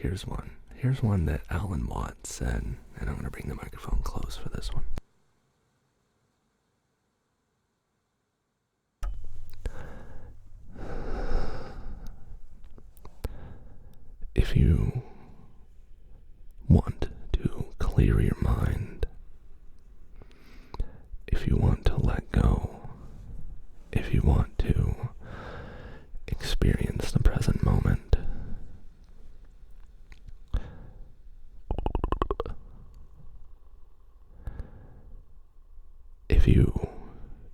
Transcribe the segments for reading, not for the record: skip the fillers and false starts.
Here's one. Here's one that Alan Watts said, and I'm going to bring the microphone close for this one. If you want to clear your mind, if you want to let go, if you want to experience the present moment, if you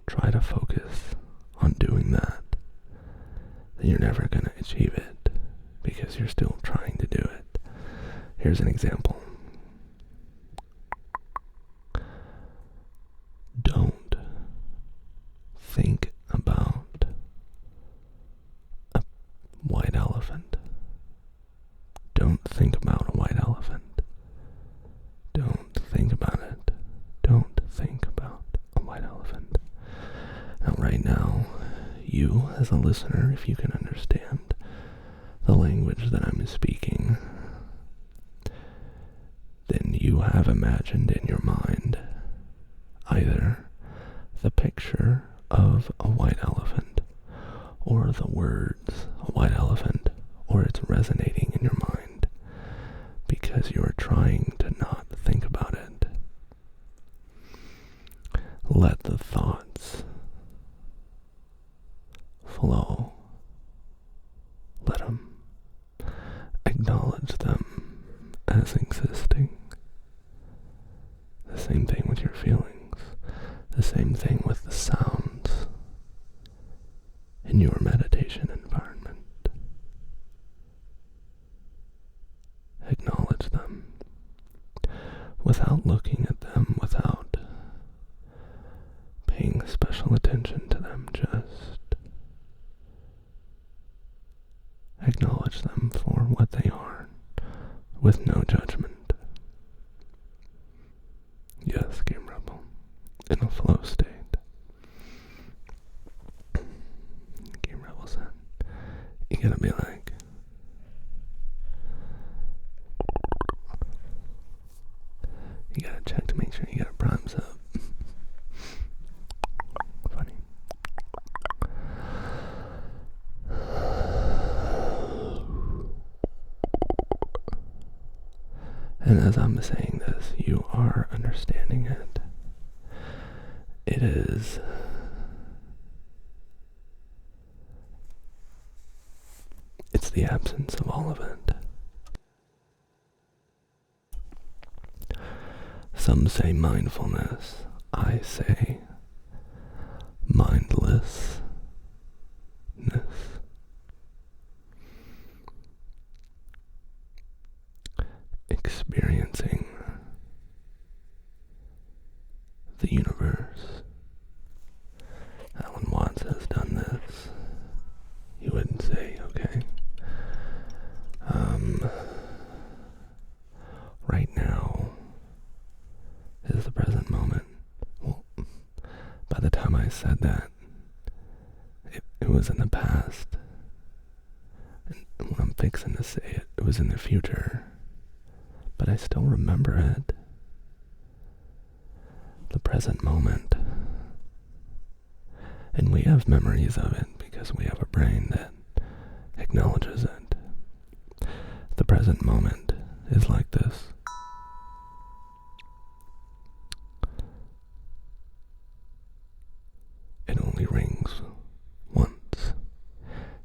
try to focus on doing that, then you're never going to achieve it because you're still trying to do it. Here's an example. Don't think about a white elephant. Don't think about a white elephant. Don't think about it. Don't think about a white elephant. Now, right now, you as a listener, if you can understand the language that I'm speaking, then you have imagined in your mind either the picture of a white elephant or the words a white elephant, or it's resonating in your mind because you are trying to not think about it. Let the thoughts flow. Let them. Acknowledge them as existing. The same thing with your feelings. The same thing with the sounds in your meditation environment. Acknowledge them without looking at them, without paying special attention to them. Just acknowledge them for what they are, with no judgment. Yes, Game Rebel, in a flow state. Game Rebel said, you gotta be like, you gotta check to make sure you got it primes up. Funny. And as I'm saying this, you are understanding it. It's the absence of all of it. Some say mindfulness. I say mindlessness. Experiencing the universe. Alan Watts has done this. He wouldn't say, okay, right now is the present moment. Well, by the time I said that, it was in the past. And when I'm fixing to say it, it was in the future. But I still remember it. The present moment. And we have memories of it because we have a brain that acknowledges it. The present moment is like this. It only rings once.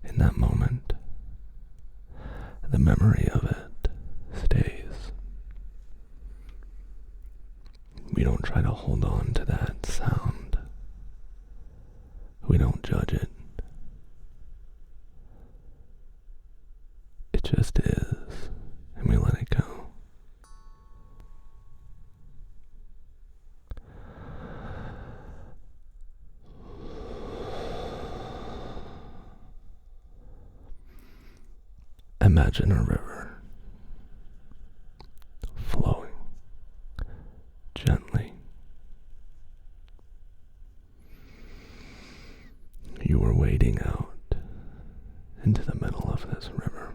In that moment, the memory of it stays. We don't try to hold on to that sound. We don't judge it. It just is, and we let it go. Imagine a river flowing gently. You are wading out into the middle of this river.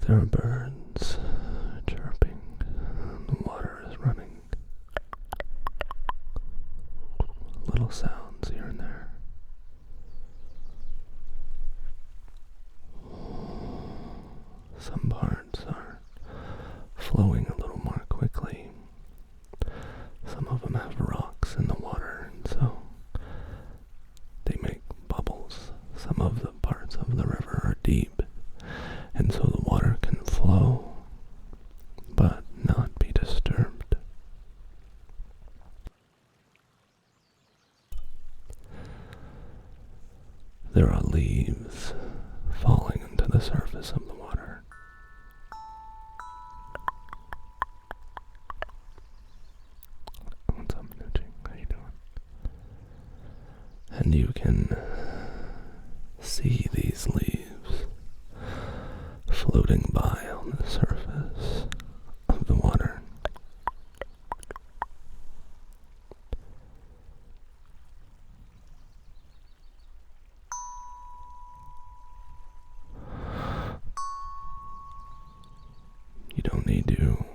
There are birds chirping. The water is running. Little sounds here and there. Some parts are flowing a little more quickly. Some of them have rocks in the water, and so they make bubbles. Some of the parts of the river are deep, and so the water can flow, but not be disturbed. There are leaves falling into the surface of the water. What's up, Nucci? How you doing? And you can see these leaves floating by on the surface of the water. You don't need to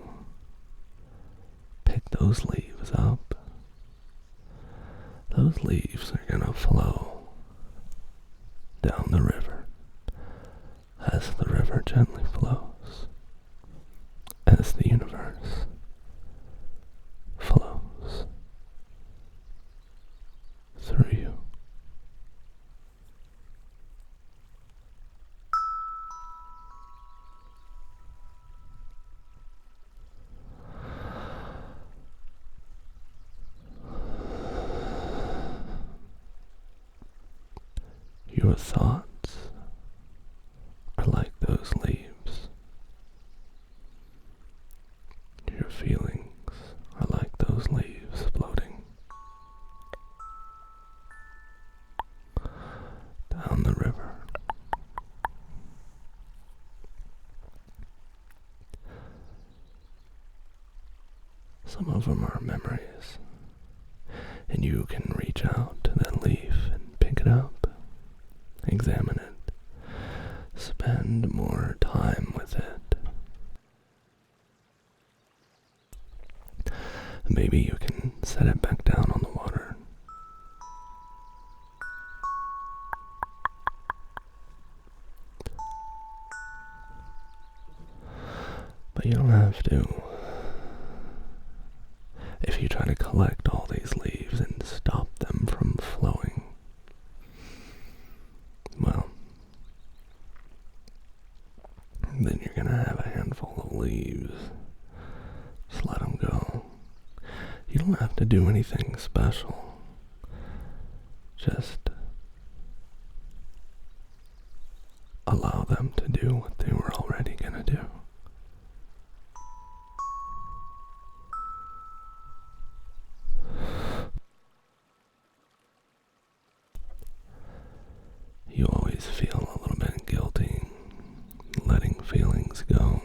pick those leaves up. Those leaves are gonna flow down the river as the river gently flows, as the universe flows through you. Your thoughts are like those leaves. Your feelings are like those leaves floating down the river. Some of them are memories, and you can reach out to that leaf and pick it up. Examine it. Spend more time with it. Maybe you can set it back down on the water. But you don't have to. If you try to collect all these leaves and stop them from flowing, well, then you're gonna have a handful of leaves. Just let them go. You don't have to do anything special. Just allow them to do what they were already gonna do. You always feel a little bit guilty letting feelings go.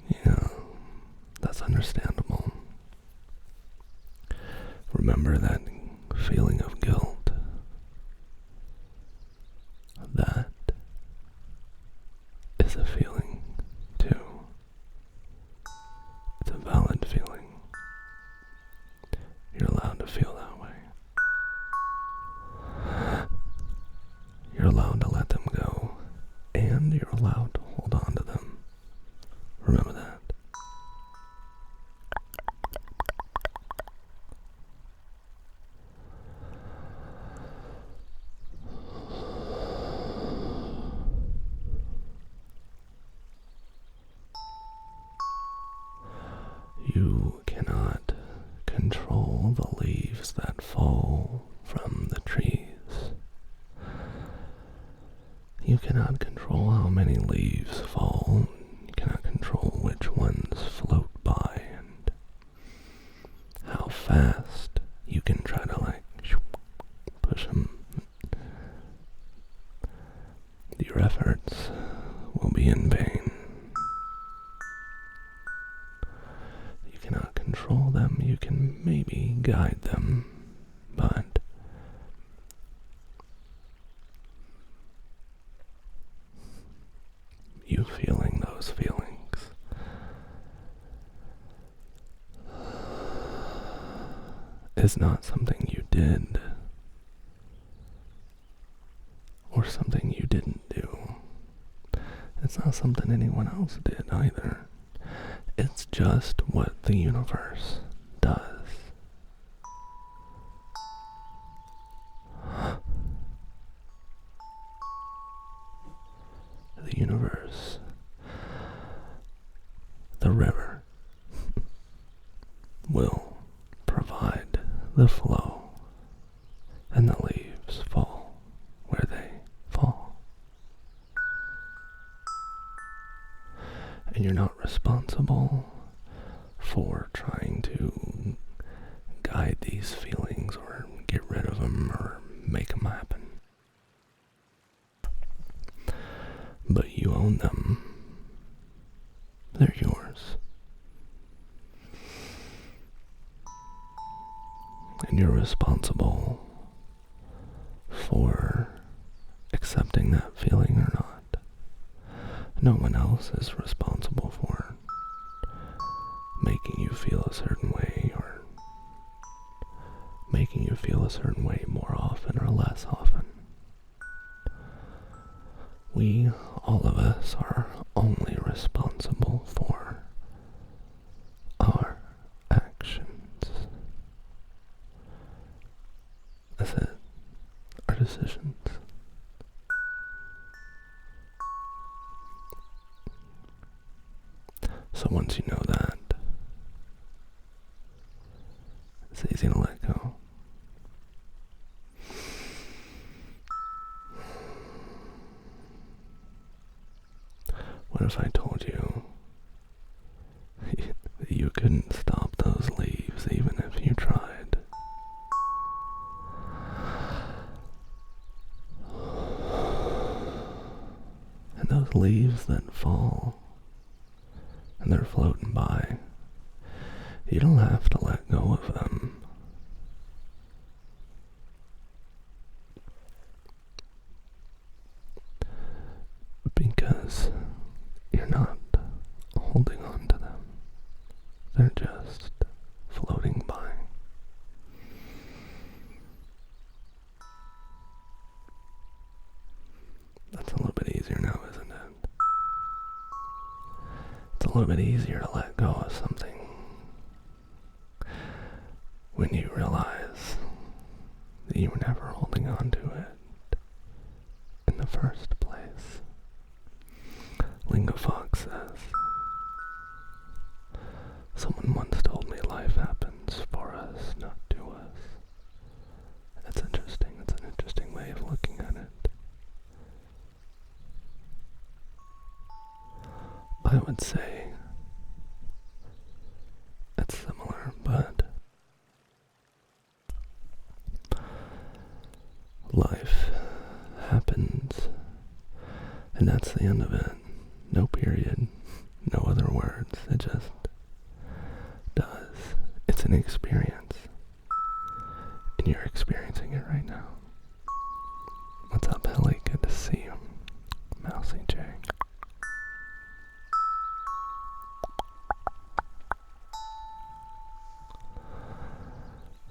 Yeah, that's understandable. Remember that feeling of guilt. That is a feeling too. It's a valid feeling. You're allowed to feel that way. You're allowed to let them go, and you're allowed to hold on to them. Remember that. You cannot control the leaves that fall from the trees. You cannot control how many leaves fall. You cannot control which ones float by and how fast you can try to push them. Your efforts will be in vain. You cannot control them. You can maybe guide them, but is not something you did or something you didn't do. It's not something anyone else did either. It's just what the universe does. The universe, the river, will provide the flow, and the leaves fall where they fall. And you're not responsible for trying to guide these feelings or get rid of them or make them happen. But you own them. They're yours. And you're responsible for accepting that feeling or not. No one else is responsible for making you feel a certain way or making you feel a certain way more often or less often. We, all of us, are only responsible for our actions. That's it. Our decisions. So once you know that, it's easy to let go. What if I told you you couldn't stop those leaves even if you tried? And those leaves that fall and they're floating by, you don't have to let go of them. Because you're not holding on to them. They're just floating by. That's a little bit easier now, isn't it? It's a little bit easier to let go of something when you realize that you were never holding on to it in the first place. Lingo Fox says, someone once told me life happens for us, not to us. That's interesting. It's an interesting way of looking at it. I would say it's similar, but life happens, and that's the end of it. No period, no other words. It just does. It's an experience, and you're experiencing it right now. What's up, Helly? Good to see you. Mousy J.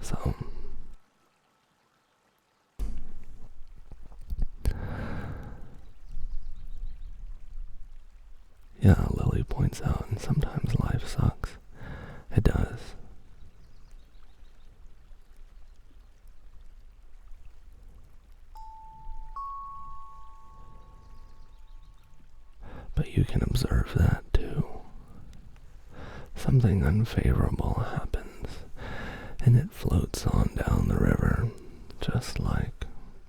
So, yeah, Lily points out, and sometimes life sucks. It does. But you can observe that too. Something unfavorable happens, and it floats on down the river, just like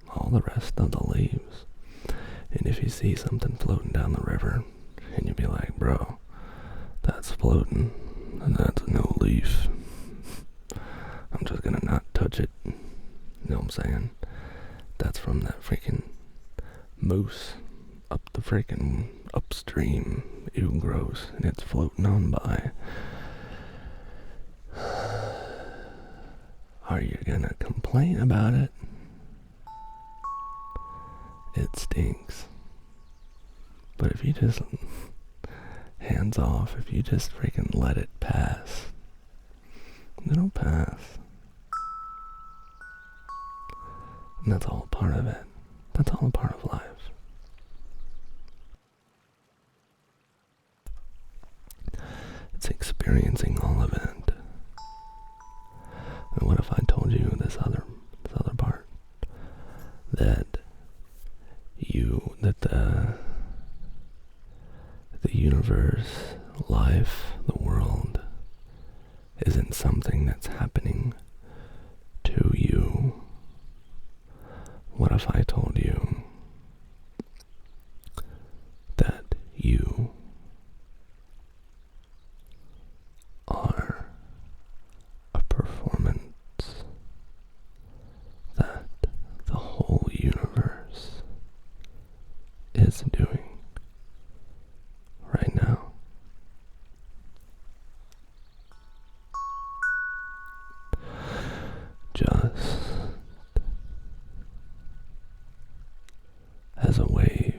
all the rest of the leaves. And if you see something floating down the river, and you be like, bro, that's floating, and that's no leaf, I'm just gonna not touch it. You know what I'm saying? That's from that freaking moose up the freaking upstream. Ew, gross. And it's floating on by. Are you gonna complain about it? It stinks. But if you just hands off, if you just freaking let it pass, it'll pass. And that's all part of it. That's all a part of life. It's experiencing all of it. And what if I told you this other part? That the universe, life, the world isn't something that's happening to you. What if I told you that you are a performance that the whole universe is doing right now? Just as a wave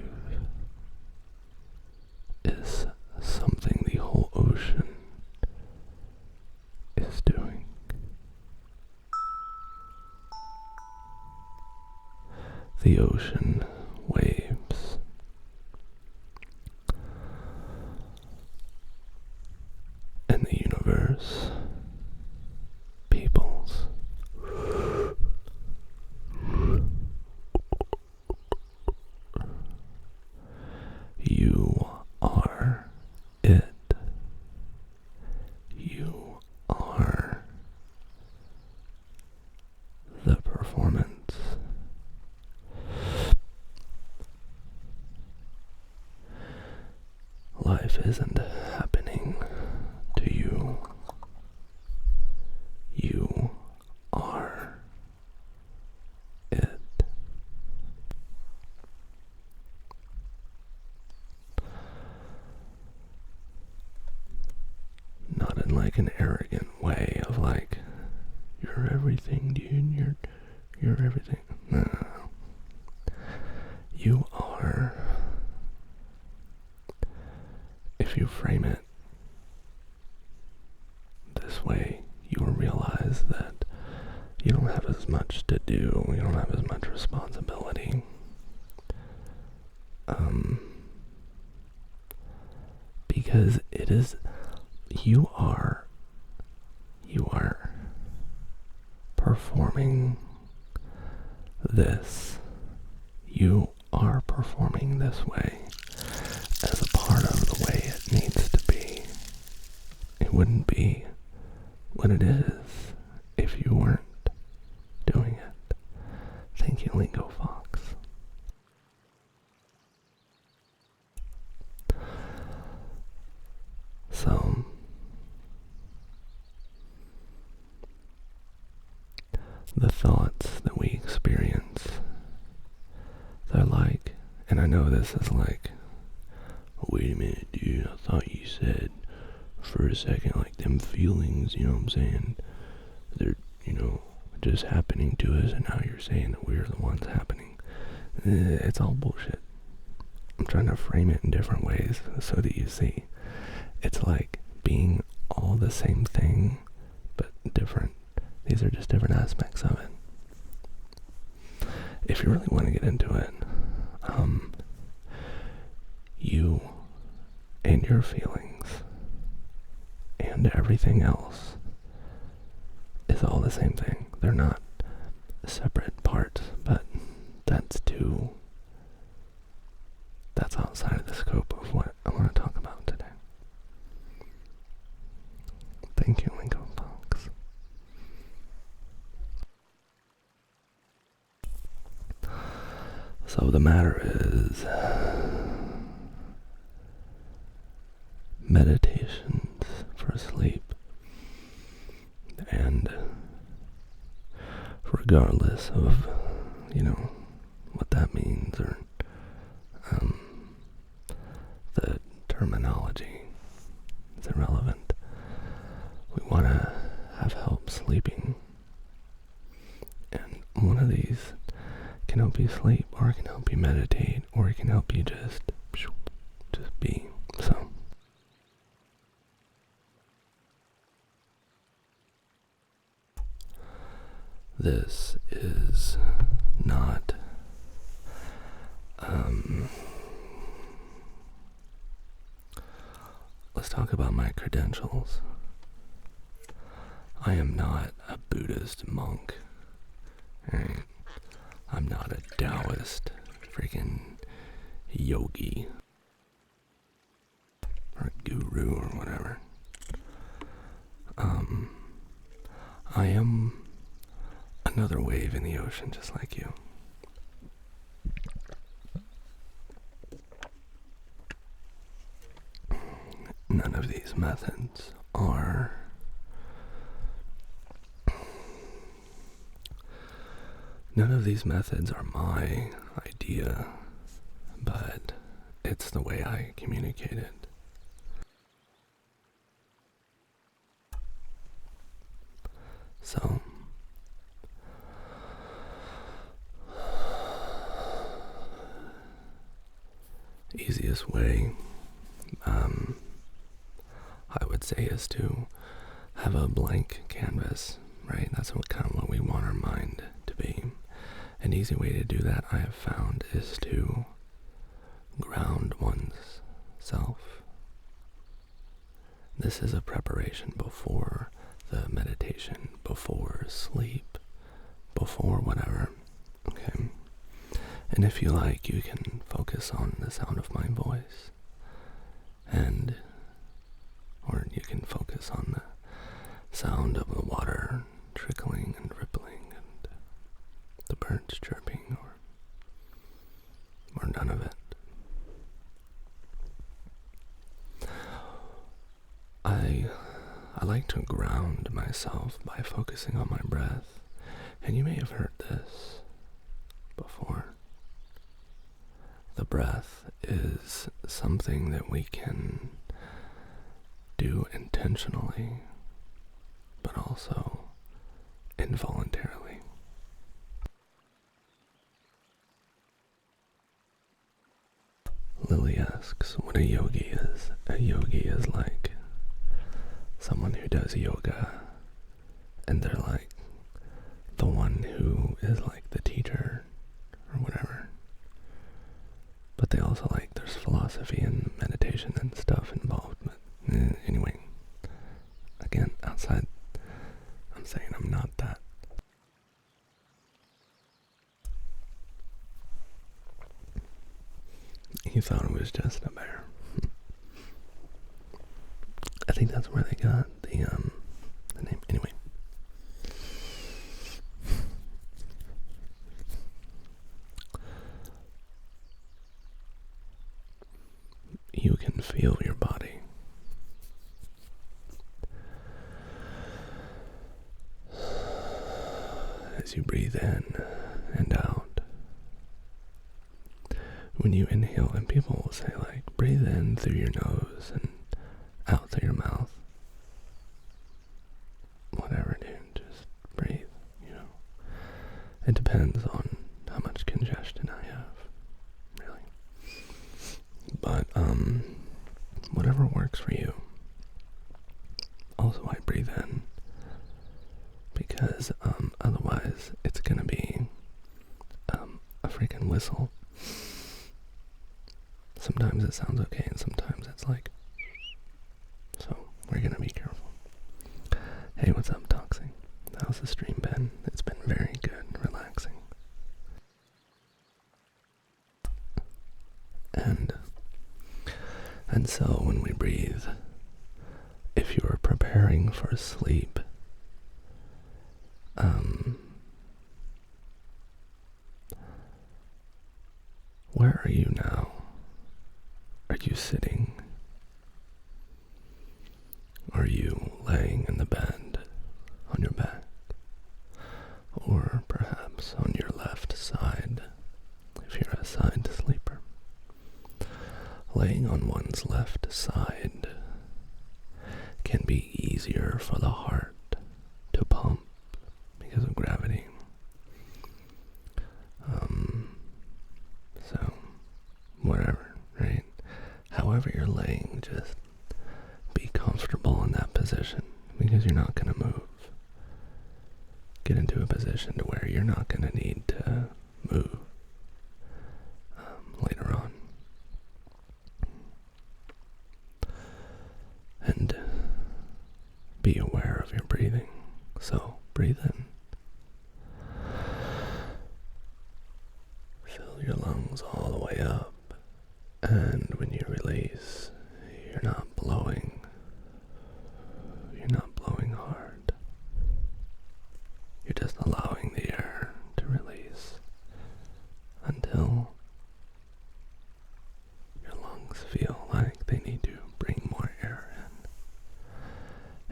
is something the whole ocean is doing. The ocean waves. And the universe peoples. You are it. You are the performance. Life isn't happening to you. You are it. Not in like an arrogant way of like, you're everything, dude, you're everything. No. You are. If you frame it this way, you will realize that you don't have as much to do, you don't have as much responsibility. Because it is, you are performing this. You are performing this way as a part of the way it needs to be. It wouldn't be what it is if you weren't doing it. Thank you, Lingo Fox. So, the thoughts that we experience, they're like, and I know this is like, wait a minute, dude, I thought you said for a second, like, them feelings, you know what I'm saying, they're, just happening to us, and now you're saying that we're the ones happening. It's all bullshit. I'm trying to frame it in different ways so that you see. It's like being all the same thing, but different. These are just different aspects of it. If you really want to get into it, you and your feelings and everything else is all the same thing. They're not separate parts, but that's outside of the scope of what I want to talk about today. Thank you, Lingo Fox. So the matter is, meditations for sleep, and regardless of, what that means, or the terminology is irrelevant. We want to have help sleeping, and one of these can help you sleep, or it can help you meditate, or it can help you just be. So this is not let's talk about my credentials. I am not a Buddhist monk. Right? I'm not a Taoist freaking yogi or guru or whatever. I am another wave in the ocean just like you. None of these methods are my idea, but it's the way I communicate it. So, easiest way, I would say, is to have a blank canvas, right? That's what we want our mind to be. An easy way to do that, I have found, is to ground one's self. This is a preparation before the meditation, before sleep, before whatever, okay? And if you like, you can focus on the sound of my voice, or you can focus on the sound of the water trickling and rippling and the birds chirping, or none of it. I like to ground myself by focusing on my breath, and you may have heard this before. The breath is something that we can do intentionally, but also involuntarily. Lily asks what a yogi is. A yogi is like someone who does yoga, and they're like the one who is like the teacher or whatever. But they also there's philosophy and meditation and stuff involved. But anyway, again, outside, I'm saying I'm not that. He thought it was just a bear. I think that's where they got the name. Anyway. You can feel your body. As you breathe in and out. When you inhale, and people will say breathe in through your nose and out through your mouth. Whatever, dude, just breathe, It depends on how much congestion I have, really. But, whatever works for you. Also, I breathe in because, otherwise it's gonna be, a freaking whistle. Sometimes it sounds okay, and sometimes it's so we're gonna be careful. Hey, what's up, Toxie? How's the stream been? It's been very good, relaxing. And so when we breathe, if you're preparing for sleep, where are you now? Are you sitting? Are you laying in the bed on your back? Or perhaps on your left side, if you're a side sleeper? Laying on one's left side can be easier for the heart to pump because of gravity. So, whatever, right? However you're laying, just be comfortable in that position because you're not going to move. Get into a position to where you're not going to need to be aware of your breathing. So breathe in. Fill your lungs all the way up, and when you release, you're not blowing. You're not blowing hard. You're just allowing the air to release until your lungs feel like they need to bring more air in.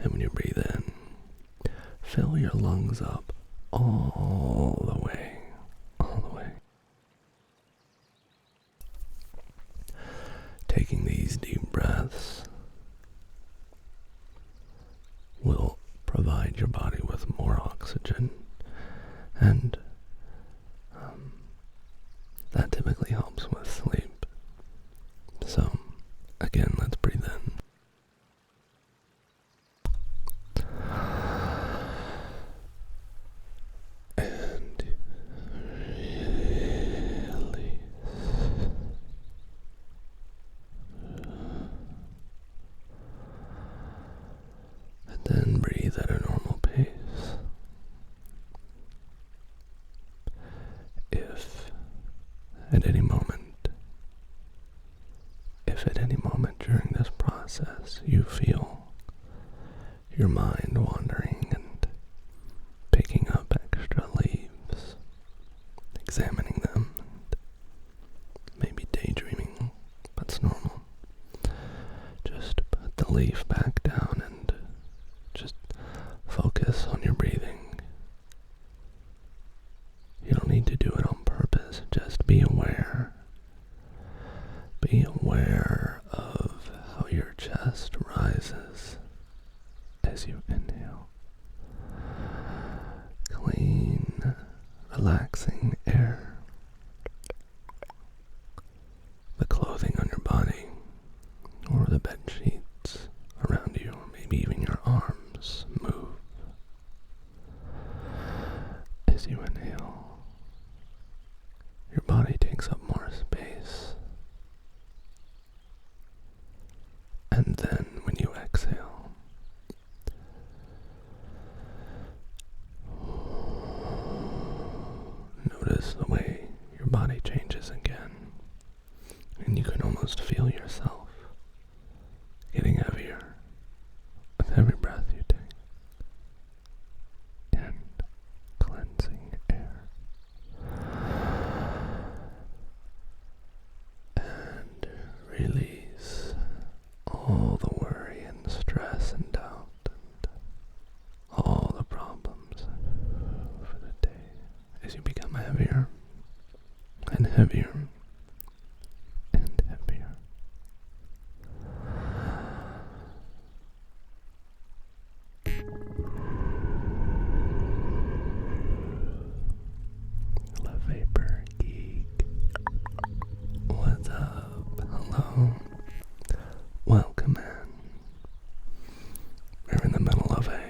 And when you breathe in, fill your lungs up all the way. Taking these deep breaths will provide your body with more oxygen, and that typically helps with sleep. So, again, let's breathe in. And release. And then breathe at a normal pace. If at any moment during this process you feel your mind wandering and picking up extra leaves, examining them, and maybe daydreaming, that's normal. Just put the leaf back down and just focus on your breathing. You don't need to do it on purpose, just be aware. Be aware of how your chest rises as you inhale. Clean, relaxing air. The clothing on your body, or the bed sheets around you, or maybe even your arms move as you inhale. Your body takes up more space. And then when you exhale, notice the way your body changes again. And you can almost feel yourself getting heavier with every breath you take. And cleansing air. And release all the worry and stress and doubt and all the problems for the day as you become heavier and heavier and heavier. The Vapor Geek. What's up? Hello. Welcome in. We're in the middle of a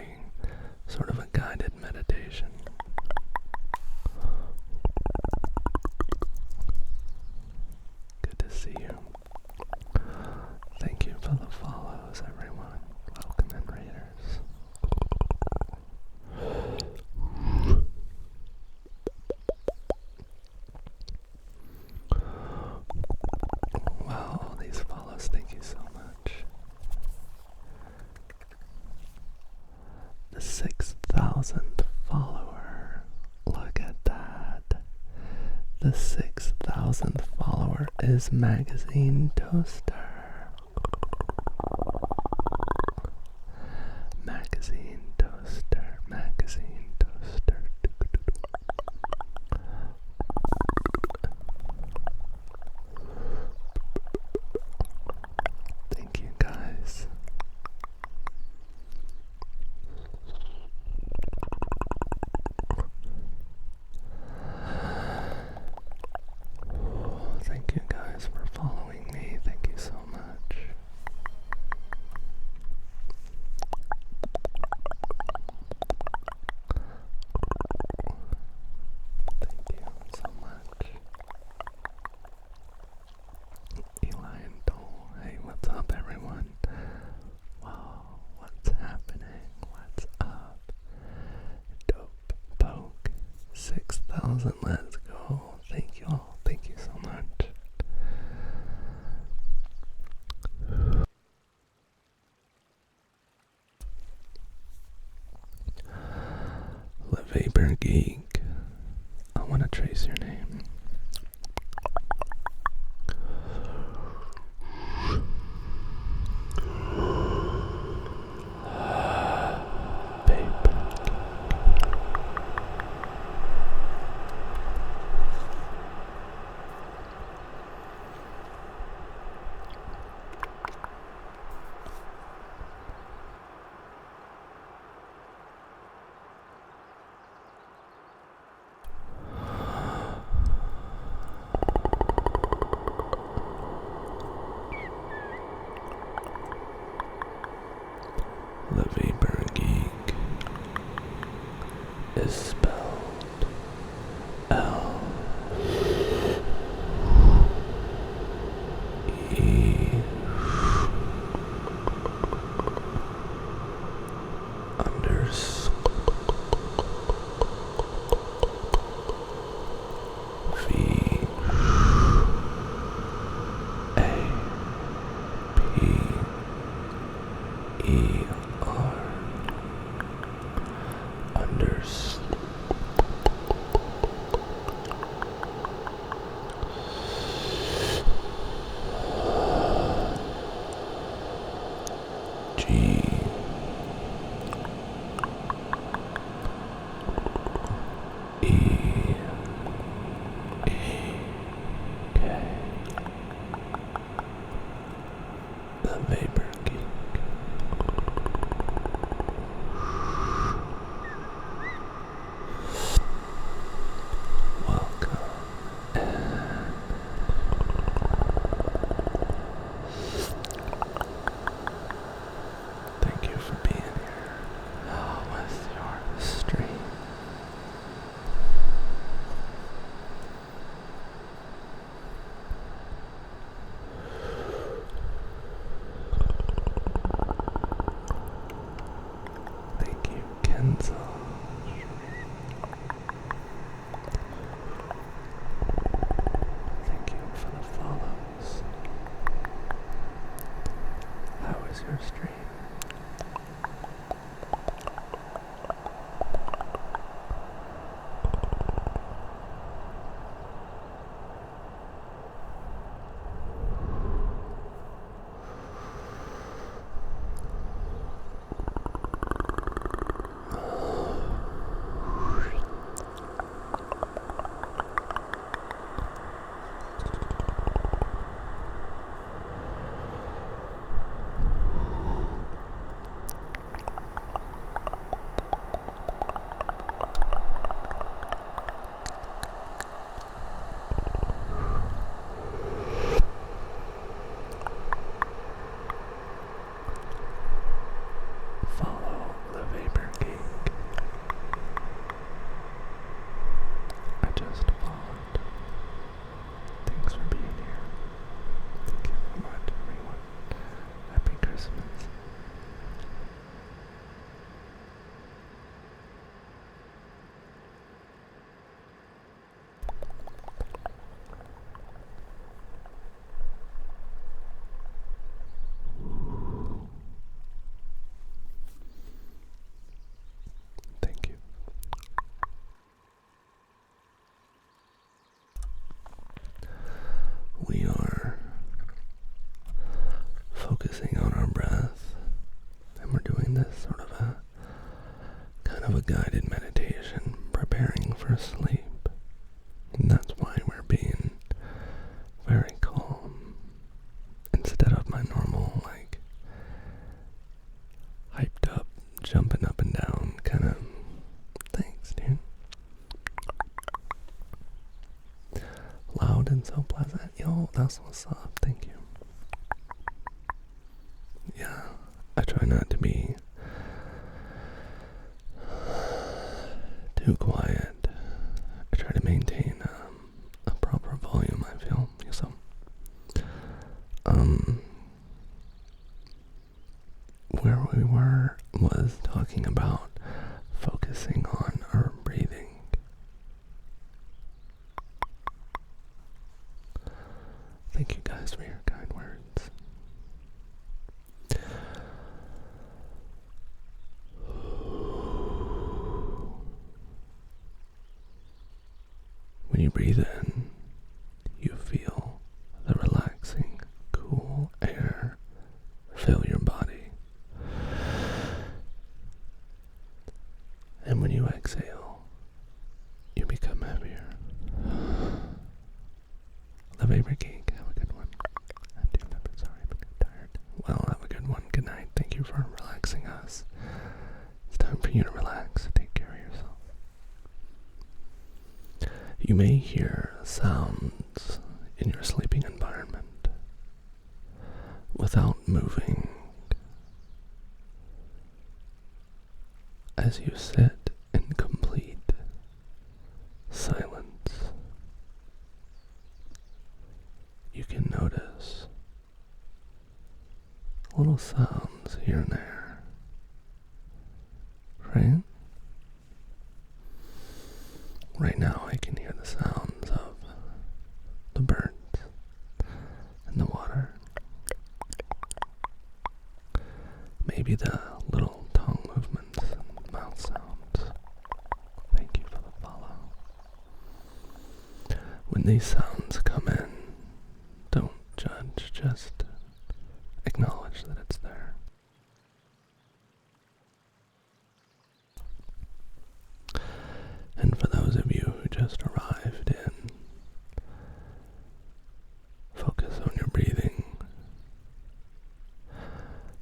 sort of a guided meditation. Good to see you. Thank you for the follows, everyone. Welcome in, Raiders. Wow, all these follows, thank you so much. The 6,000th follower. Look at that. The 6,000th follower is Magazine Toaster. Magazine Toaster. Magazine Toaster. Thank you, guys. Thank you guys for following me. Thank you so much. candles and let's go. Thank you all. Thank you so much. The Vapor Geek. I want to trace your name. The Vapor Geek is spelled L E underscore V A P E R underscore G E K. The Vapor Geek. Welcome and thank you for being here. How was your stream? Thank you, Kenzo. Thank you for the follows. How was your stream? Follow the Vapor Geek. I just followed. Thanks for being here. Thank you so much, everyone. Happy Christmas. Thank you. We are focusing on our breath, and we're doing this sort of a kind of a guided meditation, preparing for sleep. And that's why we're being very calm instead of my normal, like, hyped up, jumping up and down kind of. Thanks, dude. Loud and so pleasant. Yo, that's what's up. Thank you. Yeah, I try not to be too quiet. I try to maintain a proper volume, I feel. So, where we were was talking about focusing on our breathing. you breathe in, you feel the relaxing, cool air fill your body. And when you exhale, you become heavier. The vapor geek, have a good one. I'm doing it, sorry, I'm tired. Well, have a good one. Good night. Thank you for relaxing us. It's time for you to relax. Take care of yourself. You may hear sounds in your sleeping environment without moving. As you sit in complete silence, you can notice little sounds here and there, right? Right now I can hear the sounds of the birds and the water. Maybe the little tongue movements and mouth sounds. Thank you for the follow. When these sounds come in, don't judge, just acknowledge that it's there. And for those of you who just arrived in, focus on your breathing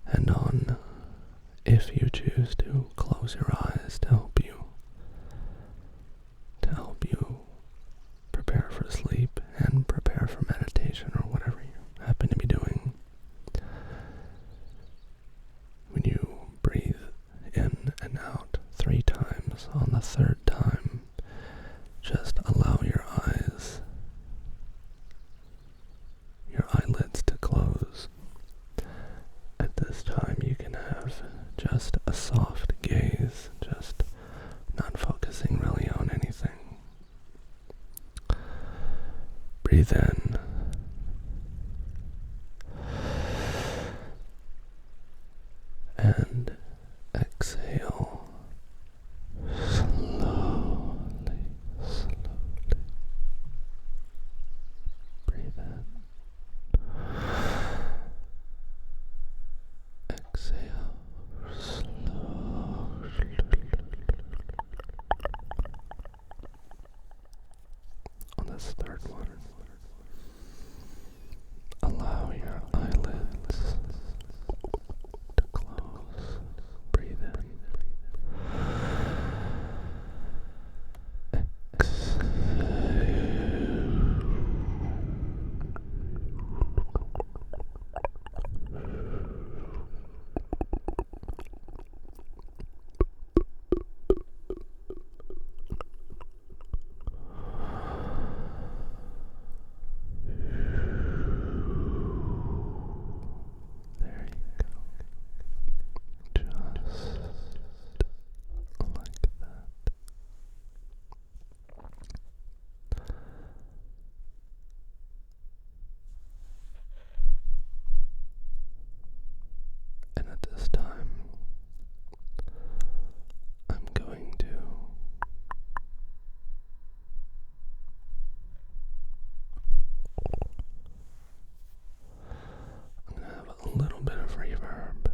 and on, if you choose to, close your eyes to help you prepare for sleep and prepare for meditation or whatever you happen to be doing. When you breathe in and out 3 times, on the 3rd time, just allow your eyelids to close. At this time, you can have just a soft gaze, just not focusing really on anything. Breathe in. And exhale. Slowly. Breathe in. Exhale. Slowly. On this 3rd one, allow your eyelids to close. Breathe in. There you go. Just like that. And at this time, I'm going to have a little bit of reverb,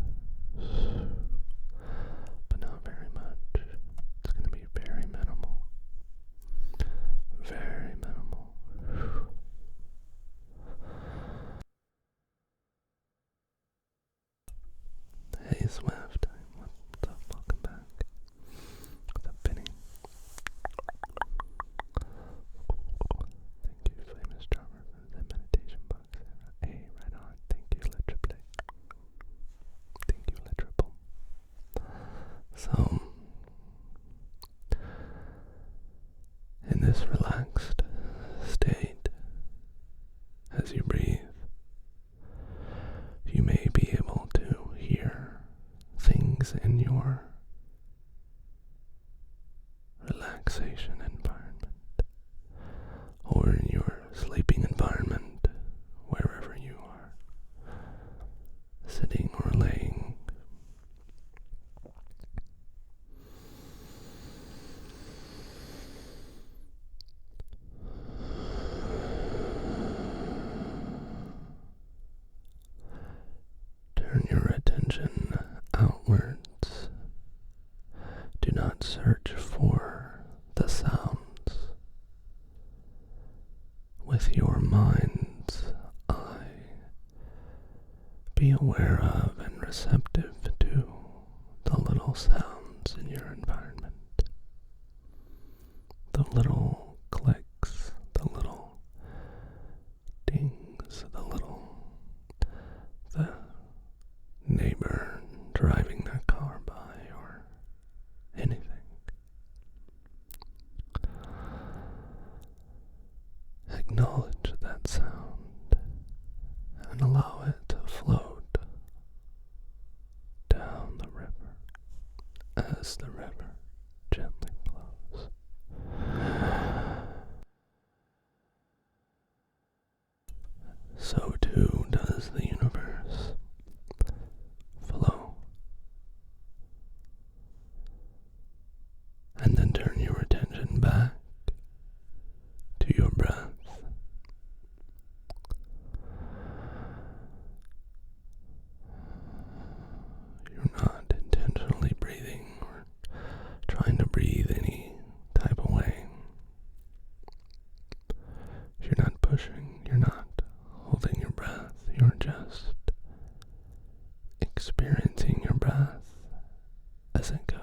but not very much. It's going to be very minimal. Very minimal. Hey Swift, what's up? Welcome back. What's up, Penny? Thank you, Famous Drummer, for the meditation box. Hey, right on. Thank you, Le Triple. Thank you, Le Triple. So, in this relaxed state, as you breathe, you may be able to hear things in your relaxation environment or in your sleeping environment, wherever you are, sitting or laying. but search for the sounds with your mind's eye. Be aware of and receptive to the little sounds in your environment. The little clicks, the little dings, the neighbor driving their car by or anything. Acknowledge that sound and allow it to float down the river as the river gently flows. So too does the universe flow. And then turn your attention back to your breath. You're not intentionally breathing or trying to breathe any type of way. You're not pushing, you're not holding your breath, you're just experiencing your breath as it goes.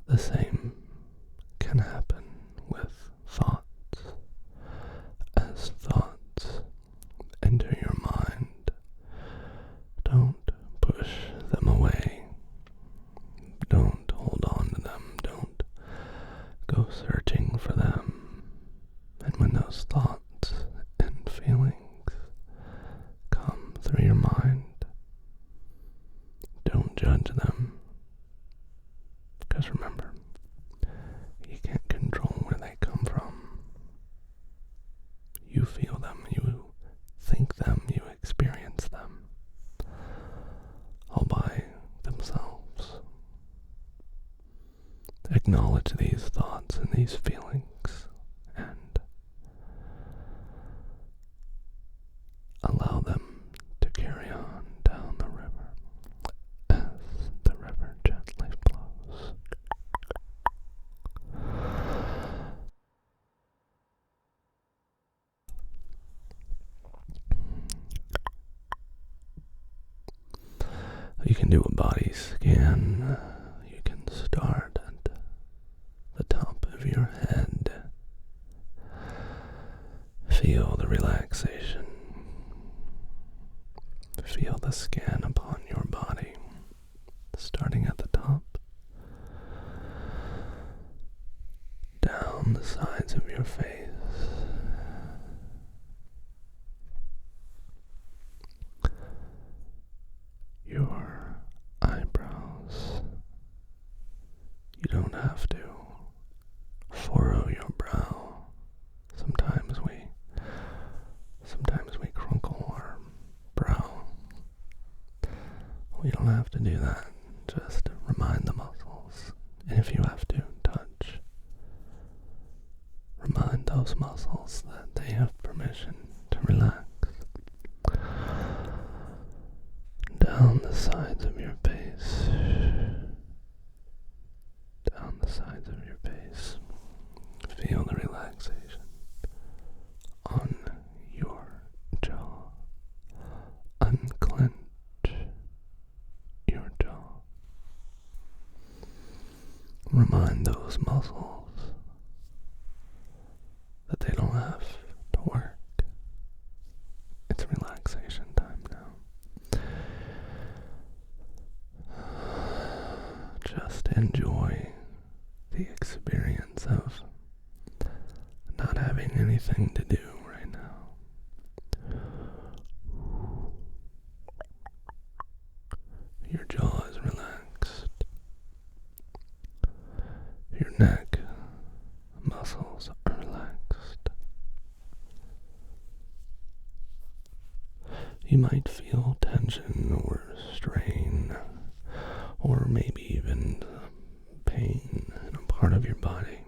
The same can happen with thoughts. As thoughts enter your mind, don't push them away. Don't hold on to them. Don't go searching for them. And when those thoughts and feelings come through your mind, don't judge them. Because remember, you can't control where they come from. You feel them, you think them, you experience them, all by themselves. Acknowledge these thoughts and these feelings and allow them to carry on down the river as the river gently flows. You can do a body scan. You can start at the top of your head. Feel the relaxation. Feel the scan upon your body, starting at the top, down the sides of your face. Your eyebrows. You don't have to furrow your brow. Sometimes we crinkle our brow. Well, you don't have to do that. Just remind the muscles. And if you have to touch, remind those muscles that they have permission to relax. Down the sides of your face. Down the sides of your face. Feel the relaxation on your jaw. Unclench your jaw. Remind those muscles that they don't have to work. It's relaxation time now. Just enjoy the experience of not having anything to do right now. Your jaw is relaxed. Your neck muscles are relaxed. You might feel tension or strain, or maybe even pain in a part of your body.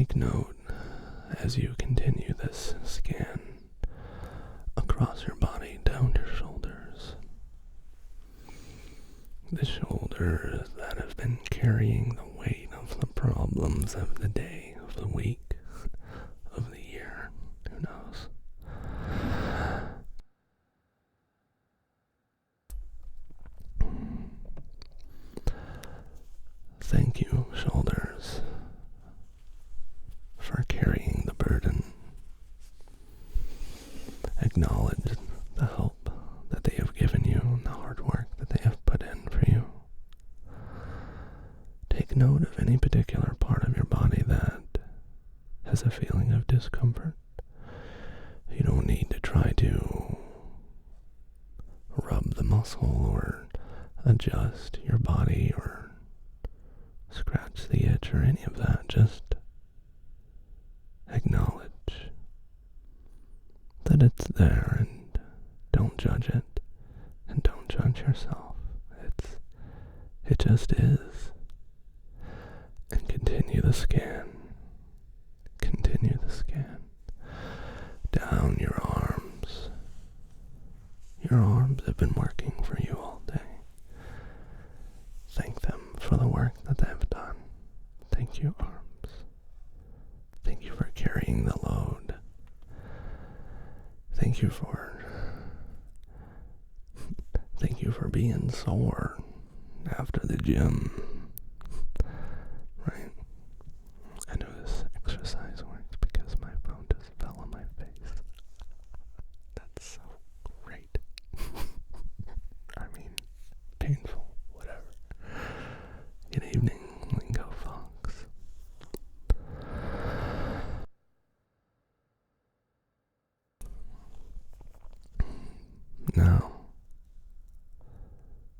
take note as you continue this scan across your body, down your shoulders. The shoulders that have been carrying the weight of the problems of the day, of the week, of the year, who knows. Thank you, shoulders, for carrying the burden. Acknowledge the help that they have given you and the hard work that they have put in for you. Take note of any particular part of your body that has a feeling of discomfort. You don't need to try to rub the muscle or adjust your body or scratch the itch or any of that. Just acknowledge that it's there and don't judge it and don't judge yourself. It just is. And continue the scan. Continue the scan. Down your arms. Your arms have been working for you all day. Thank them for the work that they've done. Thank you, arms. Thank you for carrying the load. Thank you for being sore after the gym. Right? I know this exercise works because my phone just fell on my face. That's so great. I mean, painful, whatever. Good evening, Lingo Fox. Now,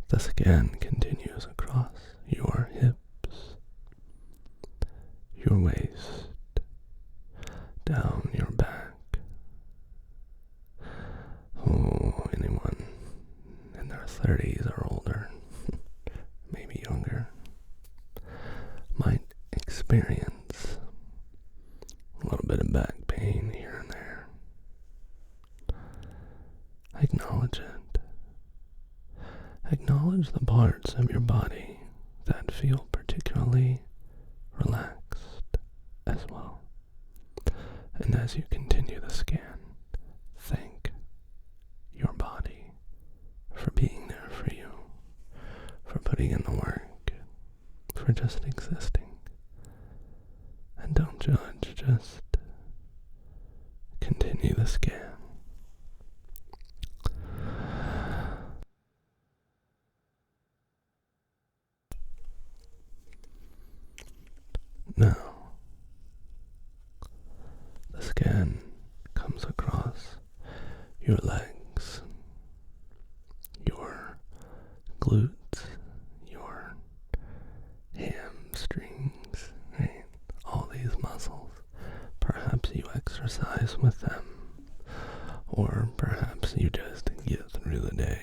the scan continues across your hips, your waist, down your back. Oh, anyone in their 30s or older, maybe younger, might experience a little bit of back pain here and there. Acknowledge it. Acknowledge the parts of your body that feel particularly relaxed as well. And as you continue the scan, thank your body for being there for you, for putting in the work, for just existing. And don't judge, just continue the scan. Now, the scan comes across your legs, your glutes, your hamstrings, right? All these muscles. Perhaps you exercise with them, or perhaps you just get through the day.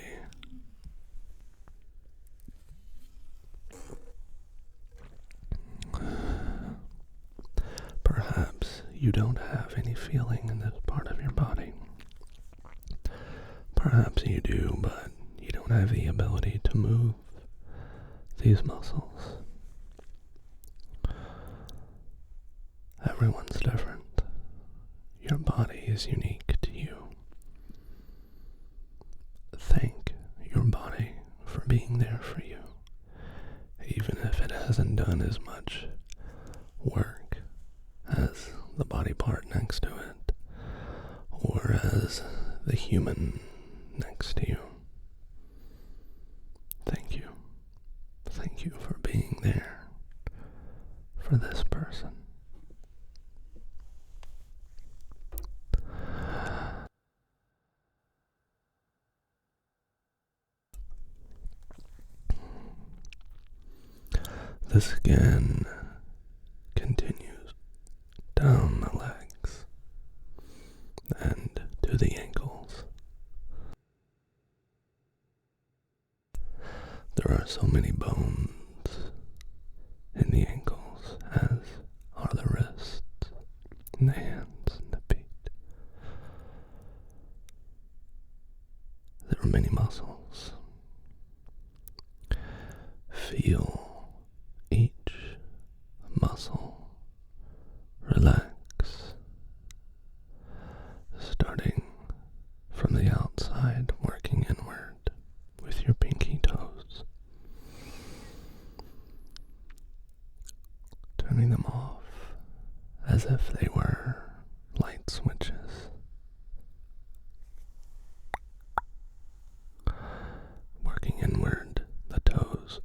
Perhaps you don't have any feeling in this part of your body. Perhaps you do, but you don't have the ability to move these muscles. Everyone's different. Your body is unique to you. Thank your body for being there for you, even if it hasn't done as much work as the body part next to it, or as the human next to you. Thank you. Thank you for being there for this person. The scan continues down the legs and to the ankles. There are so many bones in the ankles, as are the wrists Feel each muscle relax, starting from the outside, working inward with your pinky toes, turning them off as if they were light switches, working inward, the toes,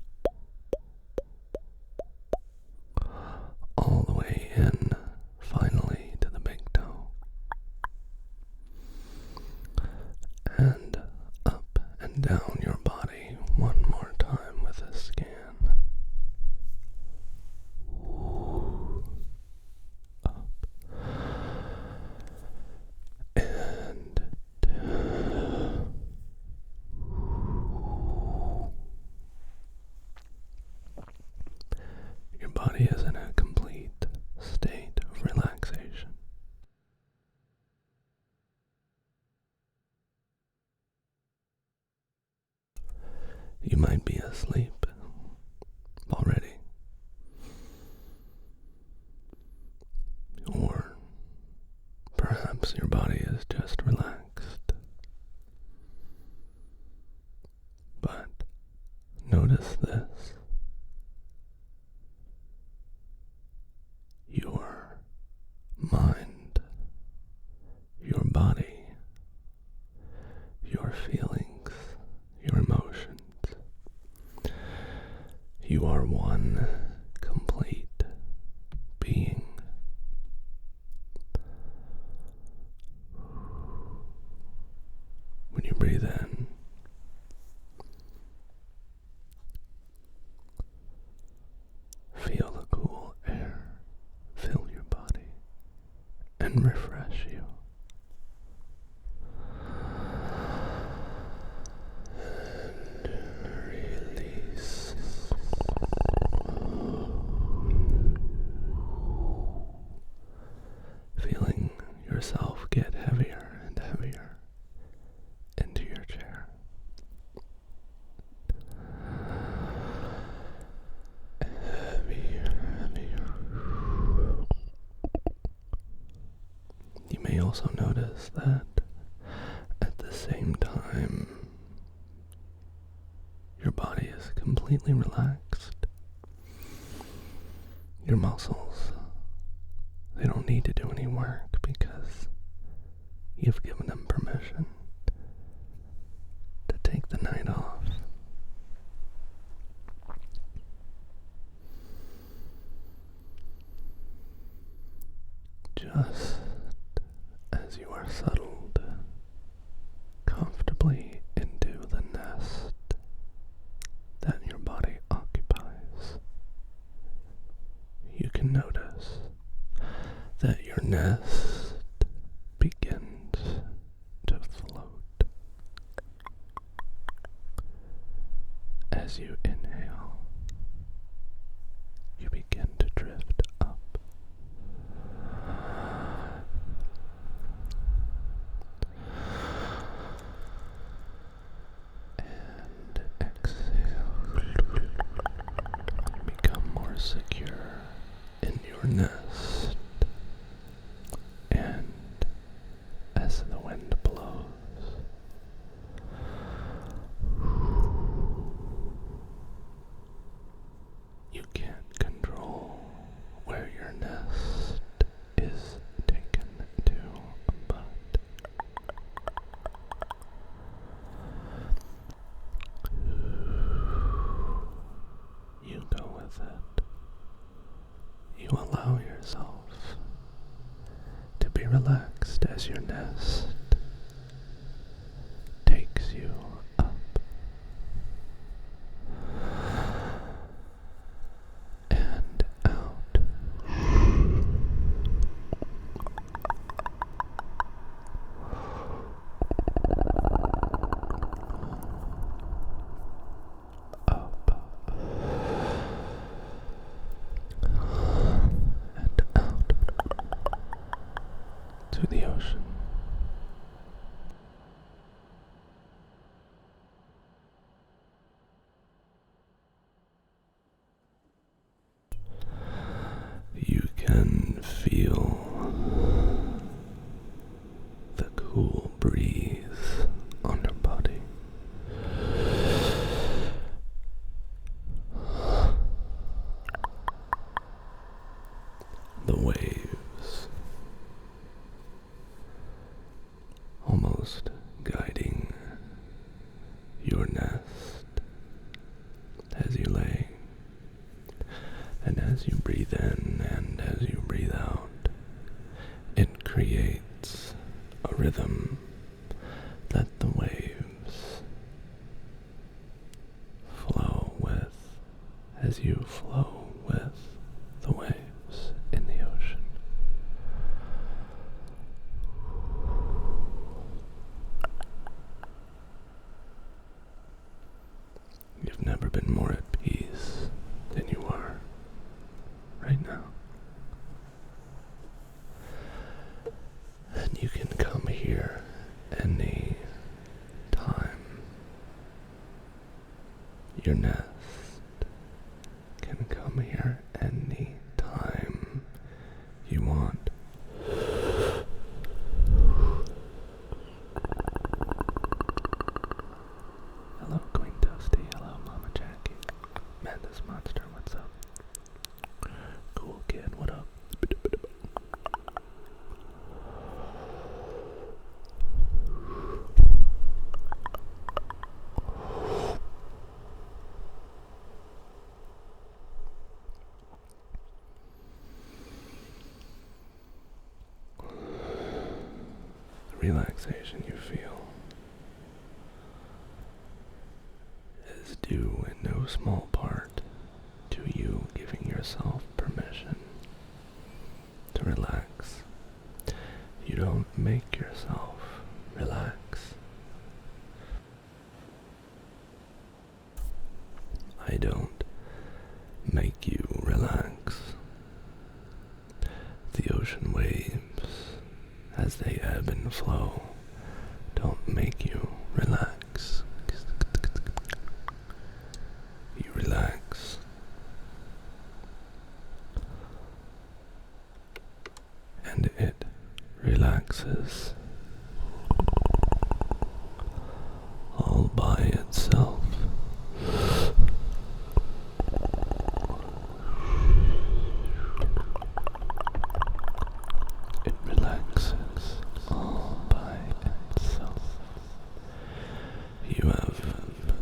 all the way in, finally to the big toe, and up and down your body one more time with a scan. Up and down. Your body is in a complete state of relaxation. You might be asleep already, or perhaps your body is just relaxed. But notice this. Your mind, your body, your feelings, your emotions. You are one complete being. When you breathe in, feel the cool air fill your body and refresh you. And release. Feeling yourself get heavier and heavier into your chair. Heavier, heavier. You may also notice that at the same time your body is completely relaxed. Your muscles, they don't need to do any work because you've given them permission to take the night off. Just as you are settled comfortably into the nest that your body occupies, you can notice that your nest begins to float as you inhale. You begin to drift up. And exhale. You become more secure in your nest. And as the wind blows, you can't control where your nest is taken to, but you go with it. You allow yourself to be relaxed as your nest takes you up. And out. Up. And out. To as you breathe in and as you breathe out, it creates a rhythm that the waves flow with as you flow with the waves in the ocean. You've never been more at peace than you are right now. And you can come here any time. Your nest can come here any time you want. Hello, Queen Toasty. Hello, Mama Jackie. Man, this monster, what's up? Cool kid, what up? The relaxation you feel is due in no small part to you giving yourself permission to relax. You don't make yourself relax. I don't make you relax. The ocean waves, as they ebb and flow, don't make you relax. You relax. And it relaxes all by itself. It relaxes all by itself. You have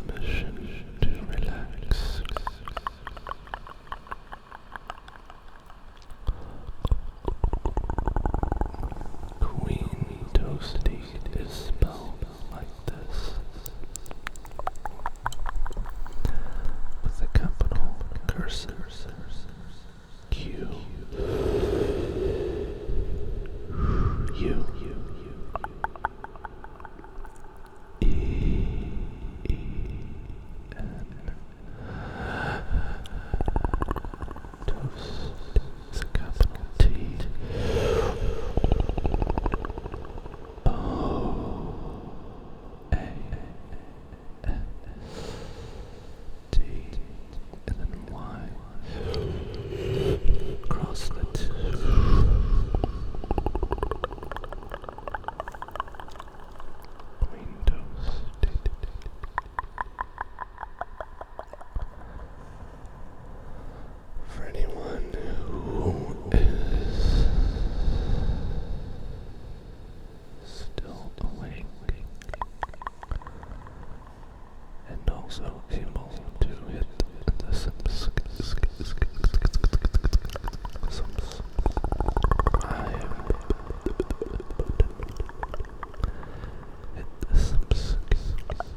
permission to relax. Queen Toasty is spelled like this, with a capital cursive Q U E N. Toast is a capital T O A N T and then Y. Cross the two. Queen Toast. For anyone who is still awake and also able to hit the subscribe hit the subscribe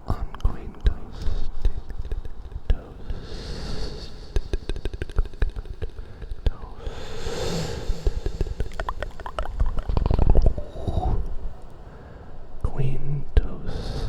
on Queen Toast. Queen Toast.